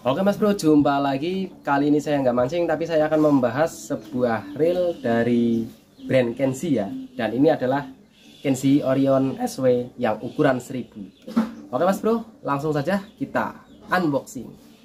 Oke Mas Bro, jumpa lagi. Kali ini saya nggak mancing, tapi saya akan membahas sebuah reel dari brand Kenzi ya. Dan ini adalah Kenzi Orion SW yang ukuran 1000. Oke Mas Bro, langsung saja kita unboxing.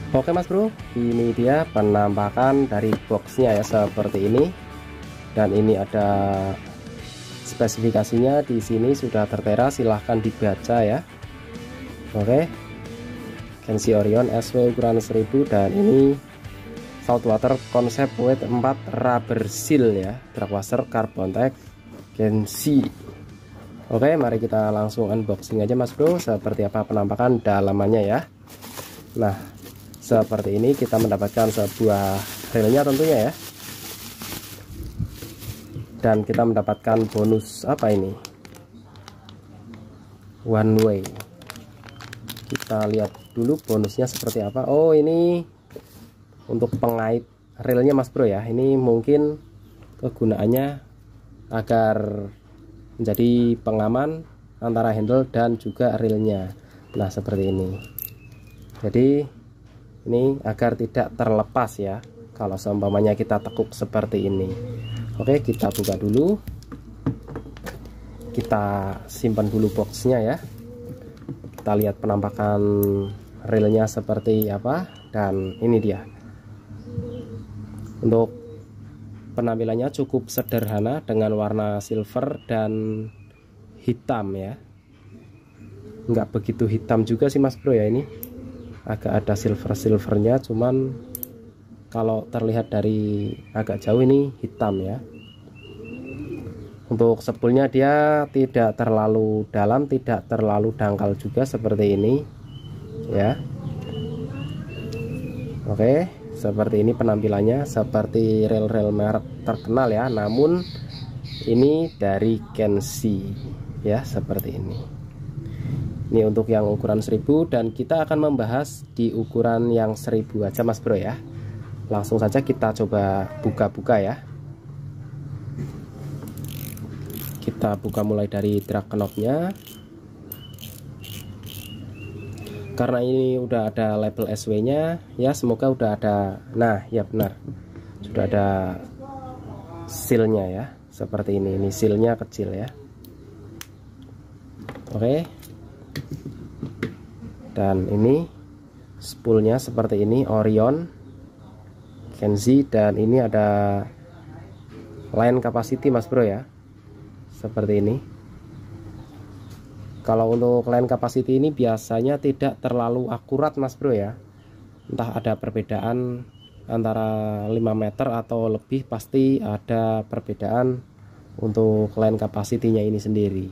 Oke Mas Bro, ini dia penampakan dari boxnya ya, seperti ini. Dan ini ada spesifikasinya di sini sudah tertera, silahkan dibaca ya. Oke, Kenzi Orion SW ukuran 1000, dan ini saltwater konsep weight 4 rubber seal ya, drag washer carbon tag Kenzi. Oke, mari kita langsung unboxing aja Mas Bro, seperti apa penampakan dalamannya ya. Nah, seperti ini kita mendapatkan sebuah reelnya tentunya ya, dan kita mendapatkan bonus apa ini, one way. Kita lihat dulu bonusnya seperti apa. Oh, ini untuk pengait reelnya Mas Bro ya. Ini mungkin kegunaannya agar menjadi pengaman antara handle dan juga reelnya. Nah, seperti ini. Jadi ini agar tidak terlepas ya kalau seumpamanya kita tekuk seperti ini. Oke, kita buka dulu, kita simpan dulu boxnya ya. Kita lihat penampakan reelnya seperti apa. Dan ini dia, untuk penampilannya cukup sederhana dengan warna silver dan hitam ya, nggak begitu hitam juga sih Mas Bro ya, ini agak ada silvernya, cuman kalau terlihat dari agak jauh ini hitam ya. Untuk spoolnya dia tidak terlalu dalam, tidak terlalu dangkal juga, seperti ini ya. Oke, seperti ini penampilannya, seperti reel-reel merek terkenal ya, namun ini dari Kenzi ya, seperti ini. Ini untuk yang ukuran 1000, dan kita akan membahas di ukuran yang 1000 aja Mas Bro ya. Langsung saja kita coba buka-buka ya. Kita buka mulai dari drag knobnya. Karena ini udah ada label SW nya ya, semoga udah ada. Nah ya benar, sudah ada sealnya ya, seperti ini sealnya kecil ya. Oke, dan ini spoolnya seperti ini, Orion Kenzi, dan ini ada line capacity Mas Bro ya, seperti ini. Kalau untuk line capacity ini biasanya tidak terlalu akurat Mas Bro ya, entah ada perbedaan antara 5 meter atau lebih, pasti ada perbedaan untuk line capacity-nya ini sendiri.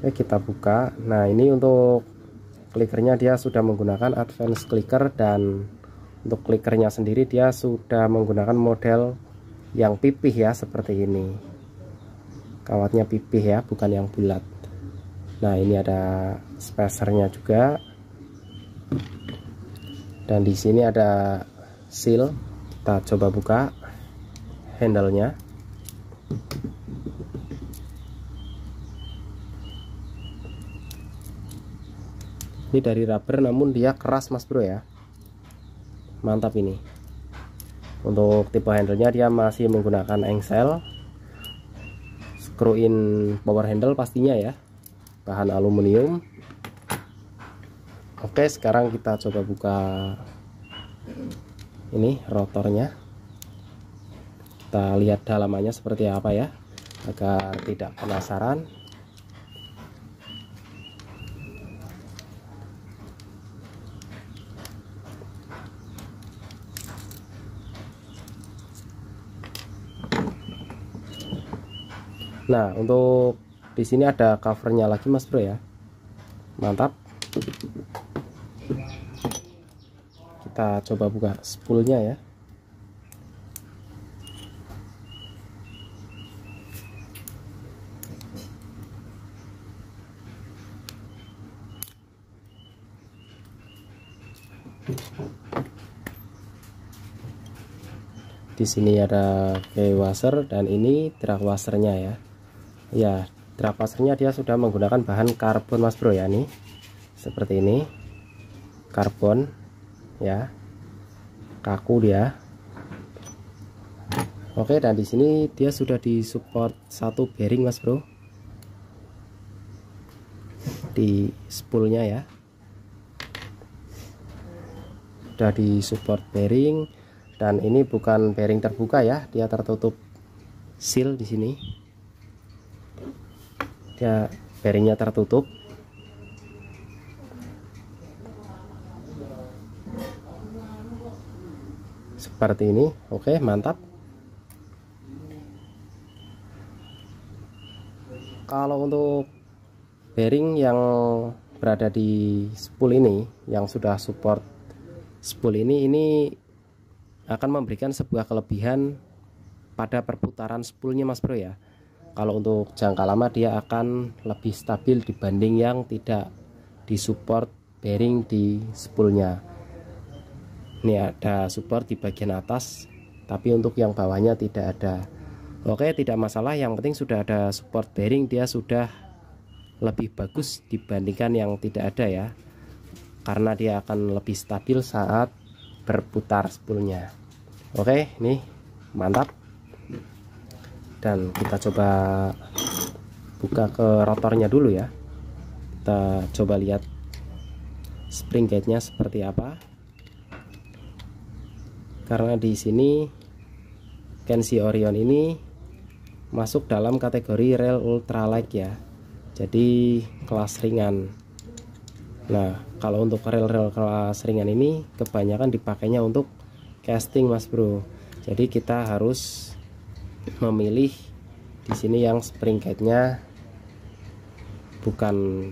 Oke, kita buka. Nah, ini untuk clickernya dia sudah menggunakan advance clicker, dan untuk clickernya sendiri dia sudah menggunakan model yang pipih ya, seperti ini. Kawatnya pipih ya, bukan yang bulat. Nah, ini ada spacernya juga, dan di sini ada seal. Kita coba buka handle-nya. Ini dari rubber namun dia keras Mas Bro ya, mantap ini. Untuk tipe handle-nya dia masih menggunakan engsel, screw in power handle pastinya ya, bahan aluminium. Oke, sekarang kita coba buka ini rotornya. Kita lihat dalamannya seperti apa ya, agar tidak penasaran. Nah, untuk di sini ada covernya lagi Mas Bro ya, mantap. Kita coba buka spoolnya ya. Di sini ada key washer dan ini drag washernya ya. Ya, drag washernya dia sudah menggunakan bahan karbon mas bro ya, nih seperti ini, karbon ya, kaku dia. Oke, dan di sini dia sudah disupport satu bearing mas bro di spoolnya ya, sudah disupport bearing. Dan ini bukan bearing terbuka ya, dia tertutup seal di sini. Dia bearingnya tertutup. Seperti ini. Oke, mantap. Kalau untuk bearing yang berada di spool ini, yang sudah support spool ini akan memberikan sebuah kelebihan pada perputaran spoolnya mas bro ya. Kalau untuk jangka lama dia akan lebih stabil dibanding yang tidak disupport bearing di spoolnya. Ini ada support di bagian atas, tapi untuk yang bawahnya tidak ada. Oke, tidak masalah, yang penting sudah ada support bearing, dia sudah lebih bagus dibandingkan yang tidak ada ya, karena dia akan lebih stabil saat berputar spoolnya. Oke, ini mantap. Dan kita coba buka ke rotornya dulu ya. Kita coba lihat spring gate-nya seperti apa. Karena di sini Kenshi Orion ini masuk dalam kategori rel ultralight ya. Jadi kelas ringan. Nah, kalau untuk rel-rel kelas ringan ini kebanyakan dipakainya untuk casting mas bro. Jadi kita harus memilih di sini yang spring gate-nya bukan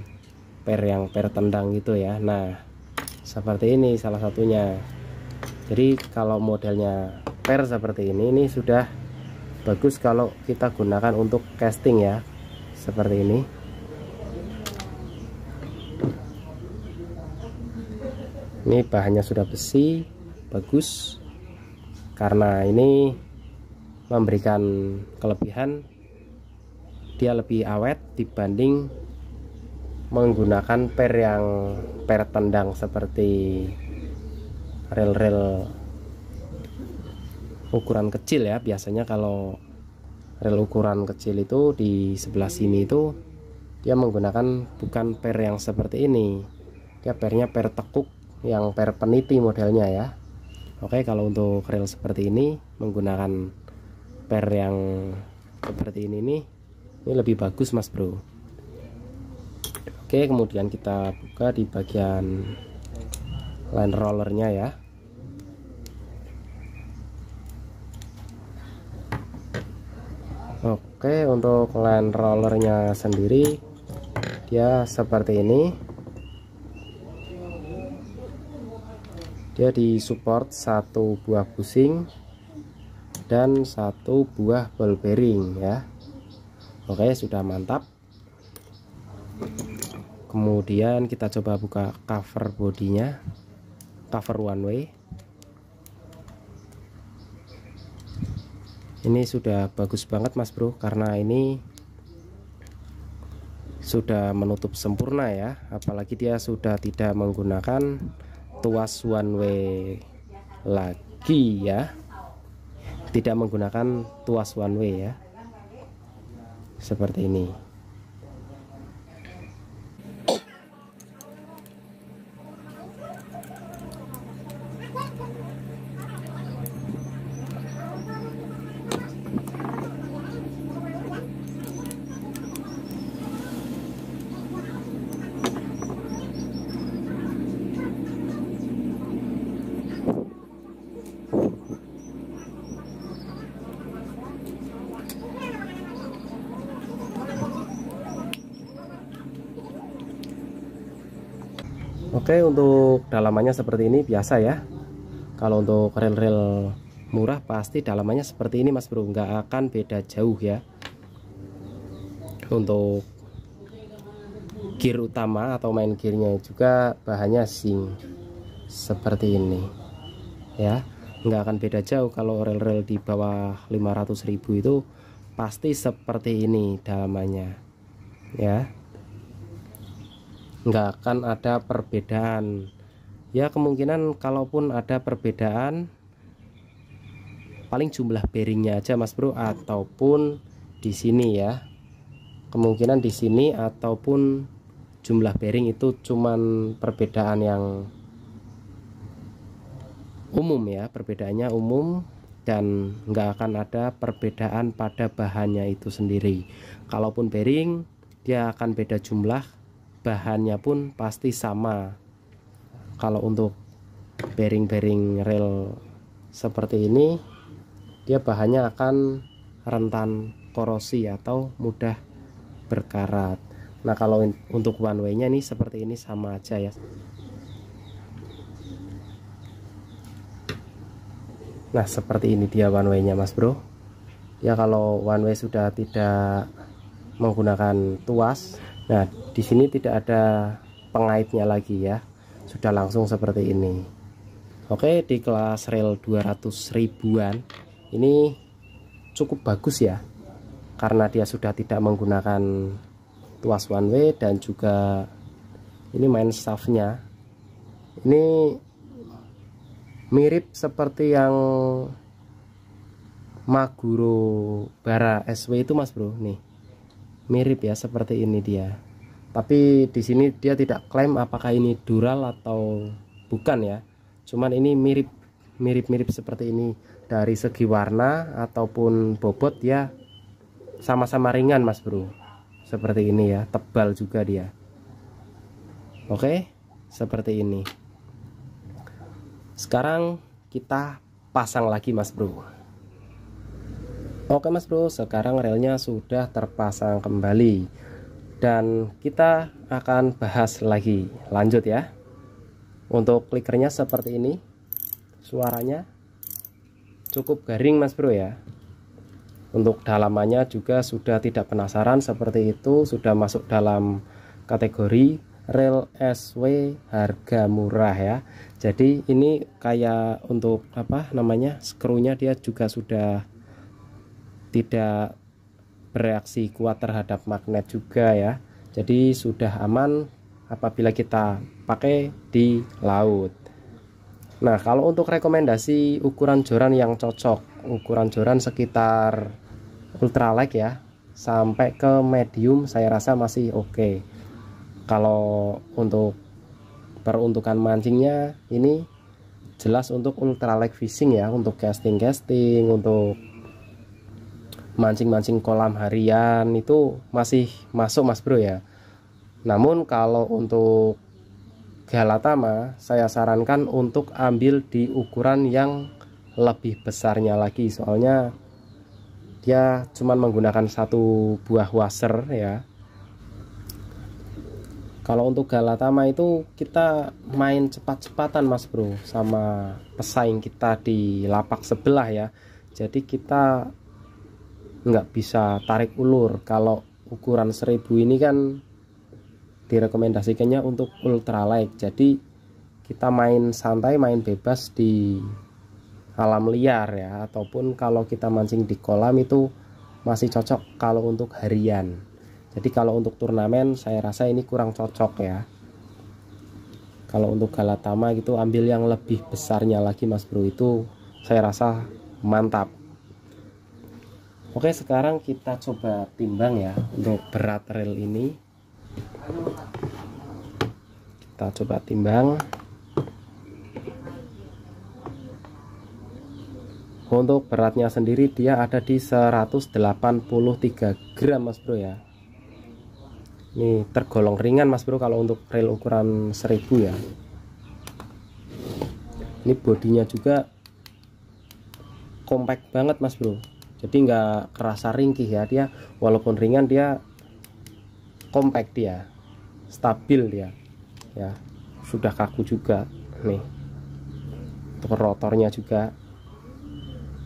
yang per tendang gitu ya. Nah, seperti ini salah satunya. Jadi kalau modelnya per seperti ini sudah bagus kalau kita gunakan untuk casting ya, seperti ini. Ini bahannya sudah besi, bagus, karena ini memberikan kelebihan dia lebih awet dibanding menggunakan per yang per tendang seperti rel-rel ukuran kecil ya. Biasanya kalau rel ukuran kecil itu di sebelah sini itu dia menggunakan bukan per yang seperti ini, dia pernya per tekuk yang per peniti modelnya ya. Oke, kalau untuk rel seperti ini menggunakan per yang seperti ini lebih bagus mas bro. Oke, kemudian kita buka di bagian line rollernya ya. Oke, untuk line rollernya sendiri dia seperti ini. Dia disupport satu buah bushing dan satu buah ball bearing ya. Oke, sudah mantap. Kemudian kita coba buka cover bodinya, cover one way. Ini sudah bagus banget mas bro, karena ini sudah menutup sempurna ya. Apalagi dia sudah tidak menggunakan tuas one way lagi ya, tidak menggunakan tuas one way ya, seperti ini. Oke, untuk dalamannya seperti ini biasa ya. Kalau untuk rel-rel murah pasti dalamannya seperti ini mas bro, nggak akan beda jauh ya. Untuk gear utama atau main gearnya juga bahannya zinc. seperti ini ya, nggak akan beda jauh. Kalau rel-rel di bawah 500.000 itu pasti seperti ini dalamannya ya, nggak akan ada perbedaan ya. Kemungkinan kalaupun ada perbedaan paling jumlah bearingnya aja Mas Bro, ataupun di sini ya, kemungkinan di sini ataupun jumlah bearing itu cuman perbedaan yang umum ya, perbedaannya umum dan nggak akan ada perbedaan pada bahannya itu sendiri. Kalaupun bearing dia akan beda jumlah, bahannya pun pasti sama. Kalau untuk bearing-bearing rel seperti ini, dia bahannya akan rentan korosi atau mudah berkarat. Nah kalau untuk one way nya nih seperti ini sama aja ya. Nah seperti ini dia one way nya Mas Bro ya. Kalau one way sudah tidak menggunakan tuas, nah di sini tidak ada pengaitnya lagi ya, sudah langsung seperti ini. Oke, di kelas rel 200 ribuan ini cukup bagus ya, karena dia sudah tidak menggunakan tuas one way, dan juga ini main shaftnya ini mirip seperti yang Maguro Bara SW itu Mas Bro, nih mirip ya seperti ini dia. Tapi di sini dia tidak klaim apakah ini dural atau bukan ya, cuman ini mirip seperti ini. Dari segi warna ataupun bobot ya sama-sama ringan Mas Bro, seperti ini ya, tebal juga dia. Oke, seperti ini. Sekarang kita pasang lagi Mas Bro. Oke Mas Bro, sekarang relnya sudah terpasang kembali dan kita akan bahas lagi, lanjut ya. Untuk klikernya seperti ini, suaranya cukup garing Mas Bro ya. Untuk dalamannya juga sudah tidak penasaran, seperti itu sudah masuk dalam kategori rel SW harga murah ya. Jadi ini kayak untuk apa namanya, skrunya dia juga sudah tidak bereaksi kuat terhadap magnet juga ya. Jadi sudah aman apabila kita pakai di laut. Nah kalau untuk rekomendasi ukuran joran yang cocok, ukuran joran sekitar ultralight ya sampai ke medium saya rasa masih oke. Kalau untuk peruntukan mancingnya ini jelas untuk ultralight fishing ya, untuk casting, untuk mancing kolam harian itu masih masuk Mas Bro ya. Namun kalau untuk Galatama saya sarankan untuk ambil di ukuran yang lebih besarnya lagi, soalnya dia cuma menggunakan satu buah washer ya. Kalau untuk Galatama itu kita main cepat-cepatan Mas Bro sama pesaing kita di lapak sebelah ya. Jadi kita nggak bisa tarik ulur. Kalau ukuran 1000 ini kan direkomendasikannya untuk ultralight, jadi kita main santai, main bebas di alam liar ya, ataupun kalau kita mancing di kolam itu masih cocok kalau untuk harian. Jadi kalau untuk turnamen saya rasa ini kurang cocok ya. Kalau untuk Galatama gitu ambil yang lebih besarnya lagi Mas Bro, itu saya rasa mantap. Oke, sekarang kita coba timbang ya untuk berat rel ini. Kita coba timbang. Untuk beratnya sendiri dia ada di 183 gram Mas Bro ya. Ini tergolong ringan Mas Bro kalau untuk rel ukuran 1000 ya. Ini bodinya juga compact banget Mas Bro, jadi nggak kerasa ringkih ya. Dia walaupun ringan dia compact, dia stabil dia ya. Sudah kaku juga nih. Untuk rotornya juga,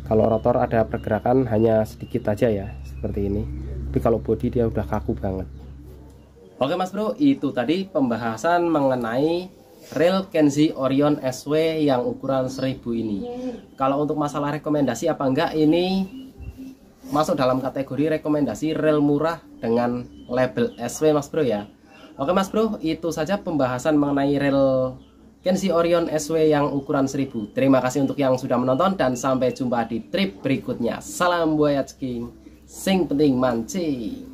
kalau rotor ada pergerakan hanya sedikit aja ya seperti ini, tapi kalau bodi dia udah kaku banget. Oke Mas Bro, itu tadi pembahasan mengenai reel Kenzi Orion SW yang ukuran 1000 ini. Kalau untuk masalah rekomendasi apa enggak, ini masuk dalam kategori rekomendasi reel murah dengan label SW Mas Bro ya. Oke Mas Bro, itu saja pembahasan mengenai reel Kenzi Orion SW yang ukuran 1000. Terima kasih untuk yang sudah menonton dan sampai jumpa di trip berikutnya. Salam buaya ceking, sing penting mancing.